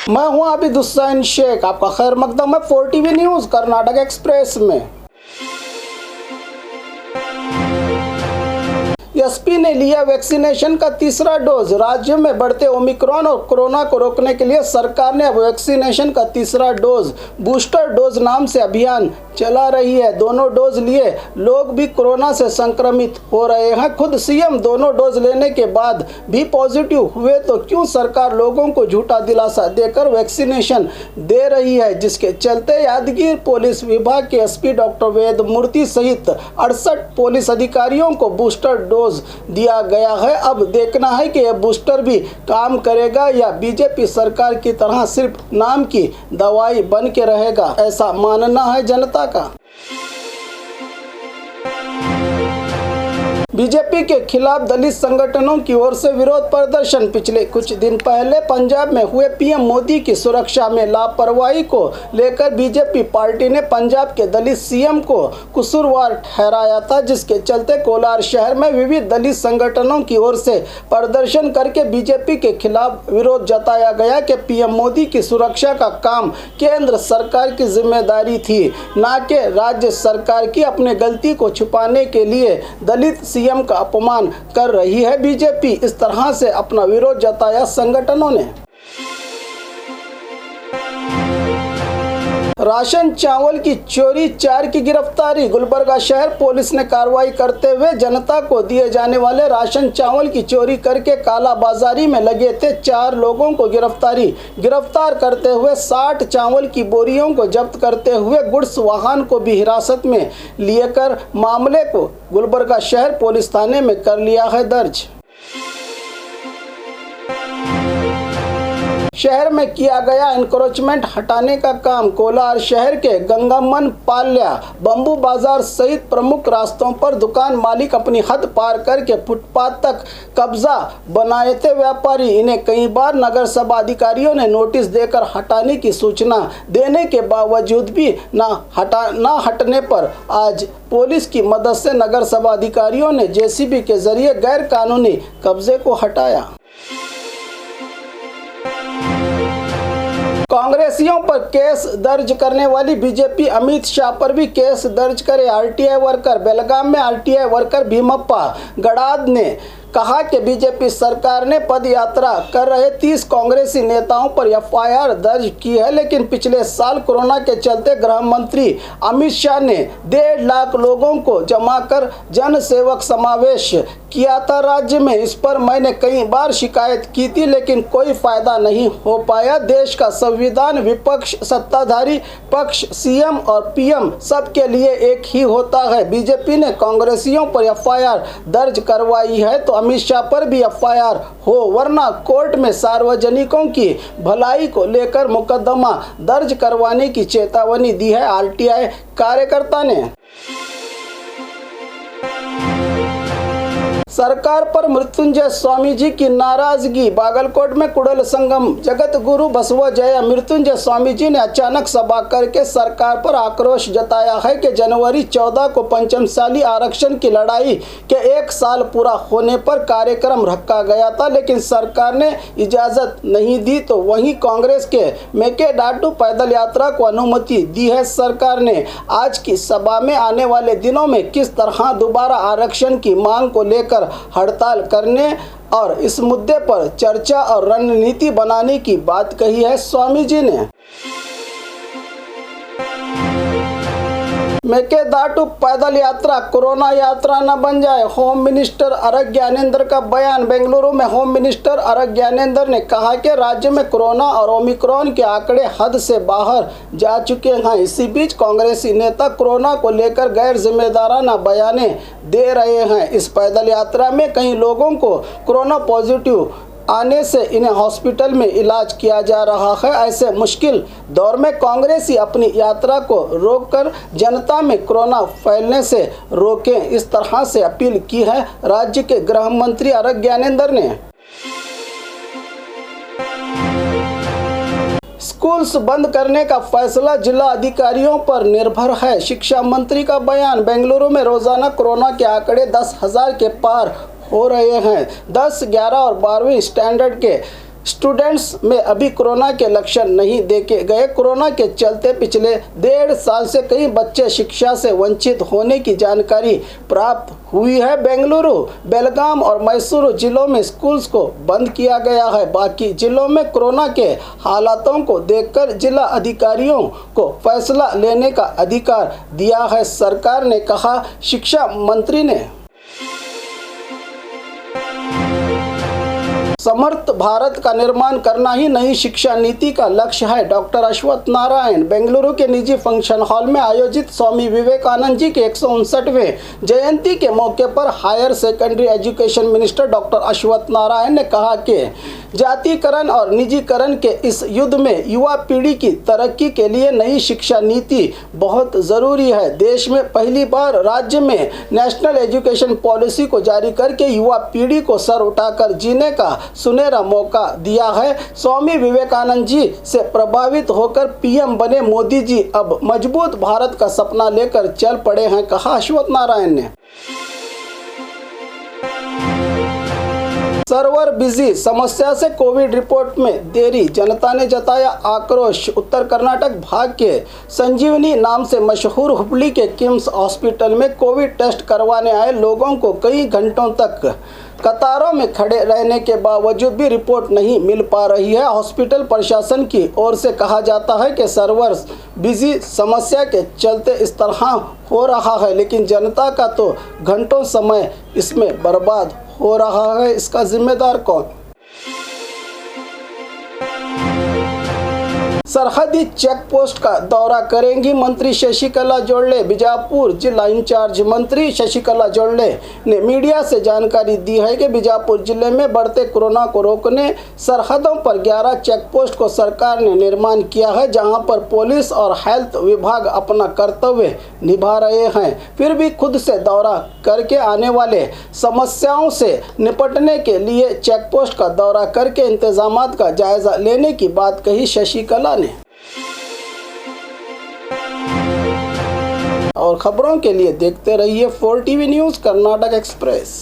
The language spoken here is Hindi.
मैं हूं आबिद हुसैन शेख, आपका खैर मकदम है 4TV न्यूज़ कर्नाटक एक्सप्रेस में। एसपी ने लिया वैक्सीनेशन का तीसरा डोज। राज्य में बढ़ते ओमिक्रॉन और कोरोना को रोकने के लिए सरकार ने अब वैक्सीनेशन का तीसरा डोज बूस्टर डोज नाम से अभियान चला रही है। दोनों डोज लिए लोग भी कोरोना से संक्रमित हो रहे हैं। खुद सीएम दोनों डोज लेने के बाद भी पॉजिटिव हुए तो क्यों सरकार लोगों को झूठा दिलासा देकर वैक्सीनेशन दे रही है, जिसके चलते यादगीर पुलिस विभाग के एसपी डॉक्टर वेद मूर्ति सहित 68 पुलिस अधिकारियों को बूस्टर डोज दिया गया है। अब देखना है कि यह बूस्टर भी काम करेगा या बीजेपी सरकार की तरह सिर्फ नाम की दवाई बन के रहेगा, ऐसा मानना है जनता का। बीजेपी के खिलाफ दलित संगठनों की ओर से विरोध प्रदर्शन। पिछले कुछ दिन पहले पंजाब में हुए पीएम मोदी की सुरक्षा में लापरवाही को लेकर बीजेपी पार्टी ने पंजाब के दलित सीएम को कसूरवार ठहराया था, जिसके चलते कोलार शहर में विविध दलित संगठनों की ओर से प्रदर्शन करके बीजेपी के खिलाफ विरोध जताया गया कि पीएम मोदी की सुरक्षा का काम केंद्र सरकार की जिम्मेदारी थी, न कि राज्य सरकार की। अपने गलती को छुपाने के लिए दलित सीएम का अपमान कर रही है बीजेपी, इस तरह से अपना विरोध जताया संगठनों ने। राशन चावल की चोरी 4 की गिरफ्तारी। गुलबर्गा शहर पुलिस ने कार्रवाई करते हुए जनता को दिए जाने वाले राशन चावल की चोरी करके कालाबाजारी में लगे थे 4 लोगों को गिरफ्तार करते हुए 60 चावल की बोरियों को जब्त करते हुए गुड्स वाहन को भी हिरासत में लेकर मामले को गुलबर्गा शहर पुलिस थाने में कर लिया है दर्ज। शहर में किया गया एनक्रोचमेंट हटाने का काम। कोलार शहर के गंगामन पाल्या, बम्बू बाजार सहित प्रमुख रास्तों पर दुकान मालिक अपनी हद पार करके फुटपाथ तक कब्जा बनाए थे व्यापारी। इन्हें कई बार नगर सभा अधिकारियों ने नोटिस देकर हटाने की सूचना देने के बावजूद भी न हटने पर आज पुलिस की मदद से नगर सभा अधिकारियों ने जेसीबी के जरिए गैर कानूनी कब्जे को हटाया। कांग्रेसियों पर केस दर्ज करने वाली बीजेपी अमित शाह पर भी केस दर्ज करे। आरटीआई वर्कर बेलगाम में आरटीआई वर्कर भीमप्पा गडाद ने कहा कि बीजेपी सरकार ने पद यात्रा कर रहे 30 कांग्रेसी नेताओं पर एफआईआर दर्ज की है, लेकिन पिछले साल कोरोना के चलते गृह मंत्री अमित शाह ने 1.5 लाख लोगों को जमा कर जन सेवक समावेश किया था राज्य में। इस पर मैंने कई बार शिकायत की थी, लेकिन कोई फायदा नहीं हो पाया। देश का संविधान, विपक्ष, सत्ताधारी पक्ष, सीएम और पीएम सबके लिए एक ही होता है। बीजेपी ने कांग्रेसियों पर एफआईआर दर्ज करवाई है तो अमित शाह पर भी एफआईआर हो, वरना कोर्ट में सार्वजनिकों की भलाई को लेकर मुकदमा दर्ज करवाने की चेतावनी दी है आरटीआई कार्यकर्ता ने। सरकार पर मृत्युंजय स्वामी जी की नाराजगी। बागलकोट में कुड़ल संगम जगत गुरु बसवजय मृत्युंजय स्वामी जी ने अचानक सभा करके सरकार पर आक्रोश जताया है कि जनवरी 14 को पंचमसाली आरक्षण की लड़ाई के 1 साल पूरा होने पर कार्यक्रम रखा गया था, लेकिन सरकार ने इजाजत नहीं दी। तो वहीं कांग्रेस के मेकेदाटू पैदल यात्रा को अनुमति दी है सरकार ने। आज की सभा में आने वाले दिनों में किस तरह दोबारा आरक्षण की मांग को लेकर हड़ताल करने और इस मुद्दे पर चर्चा और रणनीति बनाने की बात कही है स्वामी जी ने। मेकेदाटू पैदल यात्रा कोरोना यात्रा न बन जाए, होम मिनिस्टर अरग ज्ञानेंद्र का बयान। बेंगलुरु में होम मिनिस्टर अरग ज्ञानेंद्र ने कहा कि राज्य में कोरोना और ओमिक्रॉन के आंकड़े हद से बाहर जा चुके हैं। इसी बीच कांग्रेसी नेता कोरोना को लेकर गैर जिम्मेदाराना बयाने दे रहे हैं। इस पैदल यात्रा में कई लोगों को कोरोना पॉजिटिव आने से इन्हें हॉस्पिटल में इलाज किया जा रहा है। ऐसे मुश्किल दौर में कांग्रेसी अपनी यात्रा को रोककर जनता में कोरोना फैलने से रोकें, इस तरह से अपील की है राज्य के गृह मंत्री अरग ज्ञानेंद्र ने। स्कूल्स बंद करने का फैसला जिला अधिकारियों पर निर्भर है, शिक्षा मंत्री का बयान। बेंगलुरु में रोजाना कोरोना के आंकड़े 10,000 के पार हो रहे हैं। 10, 11 और 12वीं स्टैंडर्ड के स्टूडेंट्स में अभी कोरोना के लक्षण नहीं देखे गए। कोरोना के चलते पिछले 1.5 साल से कई बच्चे शिक्षा से वंचित होने की जानकारी प्राप्त हुई है। बेंगलुरु, बेलगाम और मैसूरू जिलों में स्कूल्स को बंद किया गया है। बाकी जिलों में कोरोना के हालातों को देखकर जिला अधिकारियों को फैसला लेने का अधिकार दिया है, सरकार ने कहा। शिक्षा मंत्री ने समर्थ भारत का निर्माण करना ही नई शिक्षा नीति का लक्ष्य है। डॉक्टर अश्वत्थ नारायण बेंगलुरु के निजी फंक्शन हॉल में आयोजित स्वामी विवेकानंद जी के 159वें जयंती के मौके पर higher secondary education minister doctor Ashwath Narayan ने कहा कि जातीकरण और निजीकरण के इस युद्ध में युवा पीढ़ी की तरक्की के लिए नई शिक्षा नीति बहुत ज़रूरी है। देश में पहली बार राज्य में नेशनल एजुकेशन पॉलिसी को जारी करके युवा पीढ़ी को सर उठाकर जीने का सुनहरा मौका दिया है। स्वामी विवेकानंद जी से प्रभावित होकर पीएम बने मोदी जी अब मजबूत भारत का सपना लेकर चल पड़े हैं, कहा अश्वत्थ नारायण ने। सर्वर बिजी समस्या से कोविड रिपोर्ट में देरी, जनता ने जताया आक्रोश। उत्तर कर्नाटक भाग के संजीवनी नाम से मशहूर हुबली के किम्स हॉस्पिटल में कोविड टेस्ट करवाने आए लोगों को कई घंटों तक कतारों में खड़े रहने के बावजूद भी रिपोर्ट नहीं मिल पा रही है। हॉस्पिटल प्रशासन की ओर से कहा जाता है कि सर्वर बिजी समस्या के चलते इस तरह हो रहा है, लेकिन जनता का तो घंटों समय इसमें बर्बाद हो रहा है। इसका जिम्मेदार कौन? सरहदी चेक पोस्ट का दौरा करेंगी मंत्री शशिकला जोड़ले। बीजापुर जिला इंचार्ज मंत्री शशिकला जोड़ले ने मीडिया से जानकारी दी है कि बीजापुर जिले में बढ़ते कोरोना को रोकने सरहदों पर 11 चेक पोस्ट को सरकार ने निर्माण किया है, जहां पर पुलिस और हेल्थ विभाग अपना कर्तव्य निभा रहे हैं। फिर भी खुद से दौरा करके आने वाले समस्याओं से निपटने के लिए चेक पोस्ट का दौरा करके इंतजामात का जायजा लेने की बात कही शशिकला ने। और खबरों के लिए देखते रहिए 4 TV न्यूज़ कर्नाटक एक्सप्रेस।